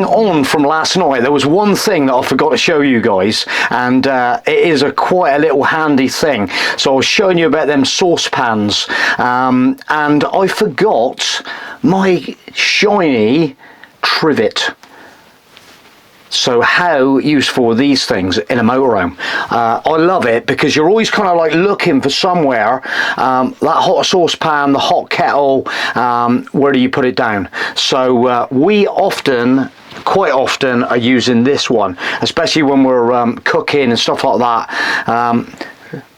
following on from last night, there was one thing that I forgot to show you guys, and it is quite a little handy thing. So I was showing you about them saucepans, and I forgot my shiny trivet. So how useful are these things in a motorhome? I love it because you're always kind of like looking for somewhere, that hot saucepan, the hot kettle, where do you put it down? So we quite often are using this one, especially when we're cooking and stuff like that.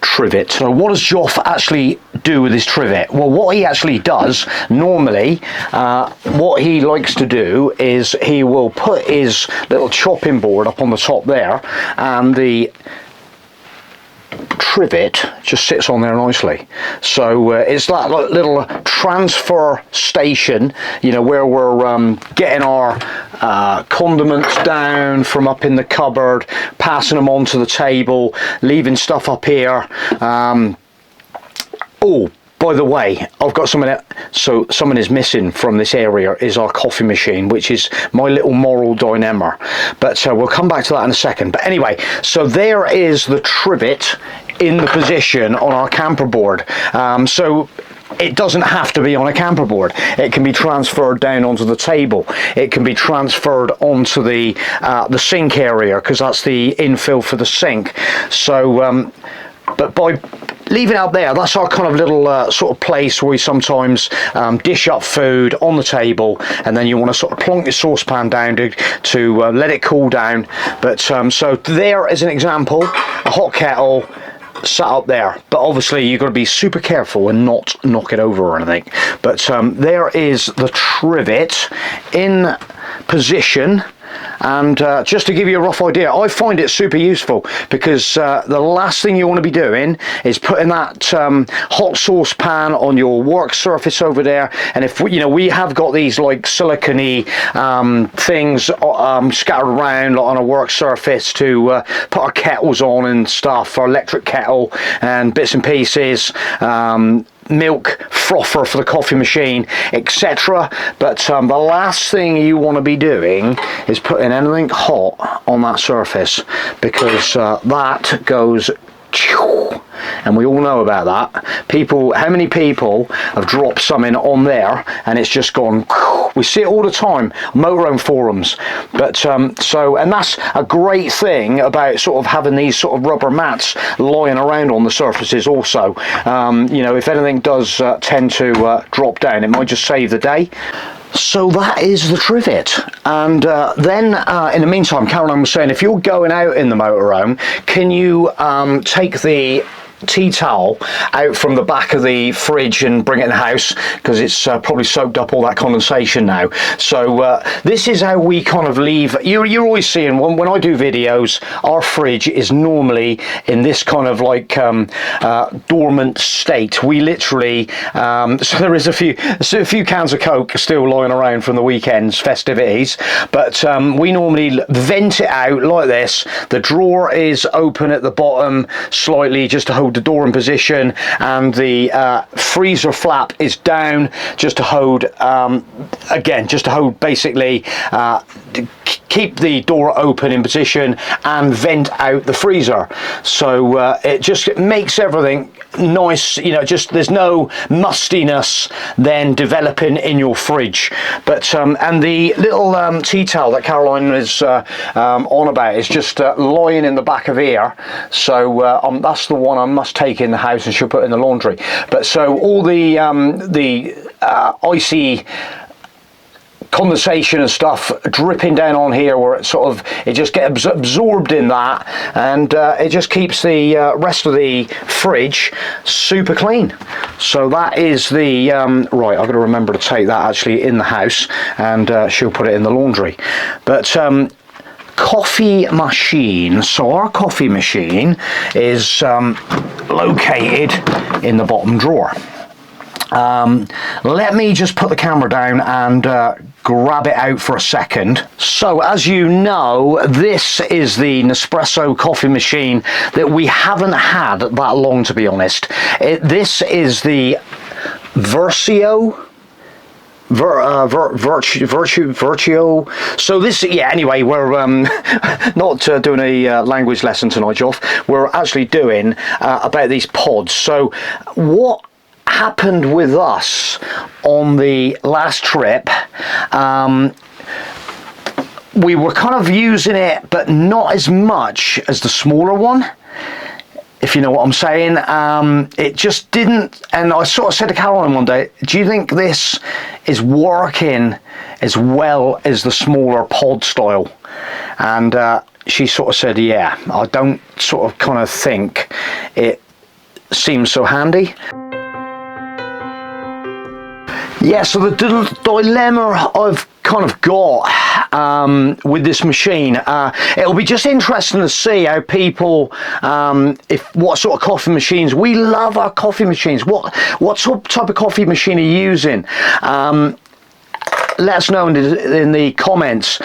Trivet. So what does Joff actually do with his trivet? Well, what he actually does normally, what he likes to do is he will put his little chopping board up on the top there, and the trivet just sits on there nicely. So it's that little transfer station, you know, where we're getting our condiments down from up in the cupboard, passing them onto the table, leaving stuff up here. Oh, by the way, I've got something. So something is missing from this area is our coffee machine, which is my little moral dilemma. But we'll come back to that in a second. But anyway, so there is the trivet in the position on our camper board. So it doesn't have to be on a camper board. It can be transferred down onto the table. It can be transferred onto the sink area, because that's the infill for the sink. So but by leaving it up there, that's our kind of little sort of place where we sometimes dish up food on the table, and then you want to sort of plonk your saucepan down to let it cool down. But so there is an example, a hot kettle sat up there, but obviously you've got to be super careful and not knock it over or anything. But there is the trivet in position. And just to give you a rough idea, I find it super useful because the last thing you want to be doing is putting that hot saucepan on your work surface over there. And if we have got these like silicone-y things scattered around on a work surface to put our kettles on and stuff, our electric kettle and bits and pieces, milk frother for the coffee machine, etc. But the last thing you want to be doing is putting anything hot on that surface, because that goes, and we all know about that. How many people have dropped something on there and it's just gone? We see it all the time, motorhome forums. But and that's a great thing about sort of having these sort of rubber mats lying around on the surfaces also. If anything does tend to drop down, it might just save the day. So that is the trivet. And then in the meantime, Caroline was saying, if you're going out in the motorhome, can you take the tea towel out from the back of the fridge and bring it in the house, because it's probably soaked up all that condensation now. So this is how we kind of leave. You're always seeing when I do videos, our fridge is normally in this kind of like dormant state. We literally so there is a few cans of Coke still lying around from the weekend's festivities, but we normally vent it out like this. The drawer is open at the bottom slightly just to hold the door in position, and the freezer flap is down just to hold basically keep the door open in position and vent out the freezer. So it just makes everything nice, just there's no mustiness then developing in your fridge. But and the little tea towel that Caroline is on about is just lying in the back of here. So that's the one I must take in the house and she'll put in the laundry. But so all the icy condensation and stuff dripping down on here, where it just gets absorbed in that, and it just keeps the rest of the fridge super clean. So that is the right, I've got to remember to take that actually in the house, and she'll put it in the laundry. But coffee machine. So our coffee machine is located in the bottom drawer. Let me just put the camera down and grab it out for a second. So as you know, this is the Nespresso coffee machine that we haven't had that long, to be honest. This is the Versio Virtue. So this, yeah, anyway, we're not doing a language lesson tonight, Joff. We're actually doing about these pods. So what happened with us on the last trip, we were kind of using it, but not as much as the smaller one, if you know what I'm saying. It just didn't, and I sort of said to Caroline one day, do you think this is working as well as the smaller pod style? And she sort of said, yeah, I don't sort of kind of think it seems so handy. Yeah, so the dilemma I've kind of got with this machine, it'll be just interesting to see how people, what sort of coffee machines. We love our coffee machines. What type of coffee machine are you using? Let us know in the comments.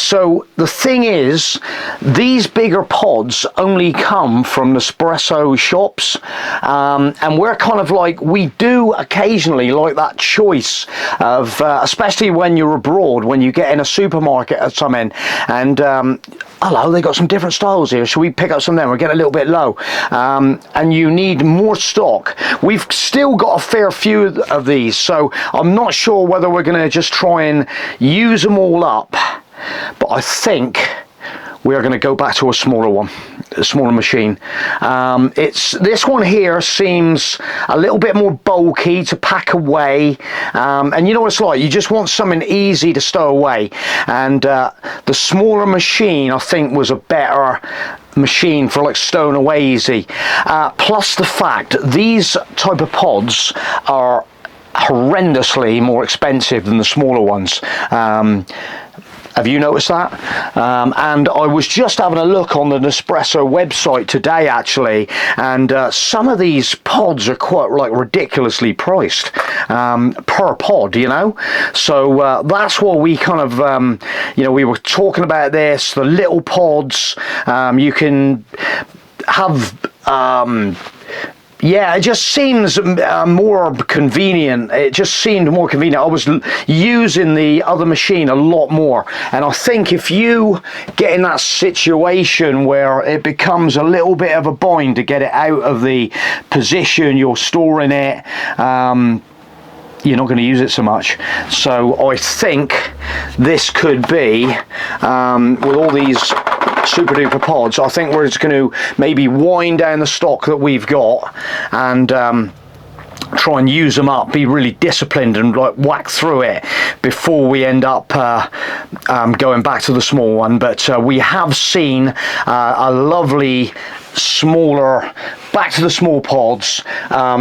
So the thing is, these bigger pods only come from Nespresso shops, and we're kind of like, we do occasionally like that choice of, especially when you're abroad, when you get in a supermarket or something, and hello, they got some different styles here. Should we pick up some of them? We're getting a little bit low, and you need more stock. We've still got a fair few of these, so I'm not sure whether we're going to just try and use them all up, but I think we are going to go back to a smaller one, a smaller machine. This one here seems a little bit more bulky to pack away, and you know what it's like, you just want something easy to stow away, and the smaller machine I think was a better machine for like stowing away easy. Plus the fact these type of pods are horrendously more expensive than the smaller ones. Have you noticed that? And I was just having a look on the Nespresso website today actually, and some of these pods are quite like ridiculously priced per pod, you know. So that's what we kind of, you know, we were talking about this, the little pods. You can have yeah, it just seems more convenient. It just seemed more convenient. I was using the other machine a lot more, and I think if you get in that situation where it becomes a little bit of a bind to get it out of the position you're storing it, you're not going to use it so much. So I think this could be, with all these super duper pods, I think we're just going to maybe wind down the stock that we've got and try and use them up, be really disciplined and like whack through it before we end up going back to the small one. But we have seen a lovely smaller, back to the small pods.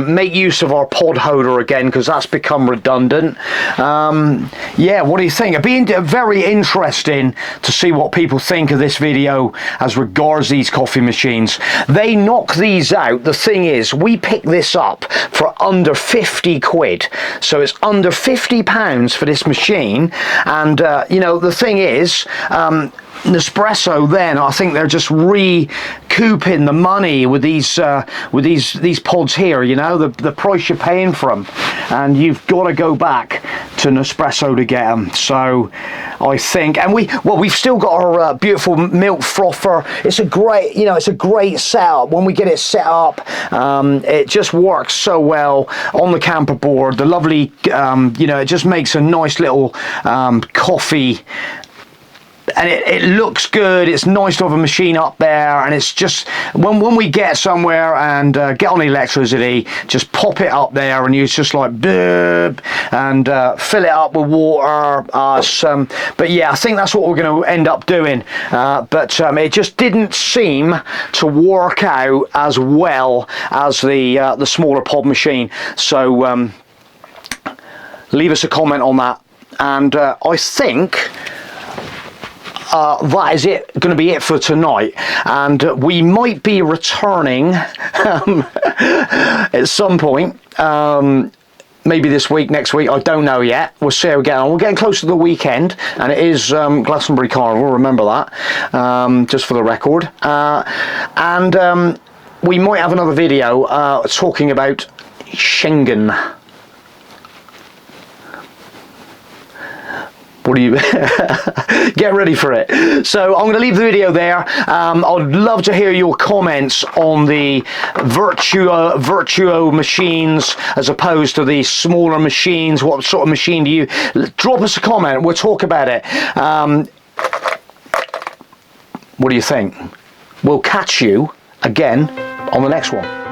Make use of our pod holder again because that's become redundant. Yeah, what do you think? It'd be very interesting to see what people think of this video as regards these coffee machines. They knock these out. The thing is, we picked this up for under 50 quid, so it's under 50 pounds for this machine. And you know, the thing is, Nespresso then, I think they're just recouping the money with these pods here, you know, the price you're paying for them, and you've got to go back to Nespresso to get them. So I think, and we've still got our beautiful milk frother. It's a great, you know, it's a great setup. When we get it set up, it just works so well on the camper board. The lovely, you know, it just makes a nice little coffee. And it looks good. It's nice to have a machine up there, and it's just when we get somewhere and get on electricity, just pop it up there, and you just like boop, and fill it up with water. But yeah, I think that's what we're going to end up doing. But it just didn't seem to work out as well as the smaller pod machine. So leave us a comment on that, and I think. That is it, going to be it for tonight, and we might be returning at some point, maybe this week, next week, I don't know yet. We'll see how we get on. We're getting close to the weekend, and it is Glastonbury Carnival, remember that, just for the record, and we might have another video talking about Schengen. What do you get ready for it? So I'm going to leave the video there. I'd love to hear your comments on the Virtuo machines as opposed to the smaller machines. What sort of machine do you? Drop us a comment. We'll talk about it. What do you think? We'll catch you again on the next one.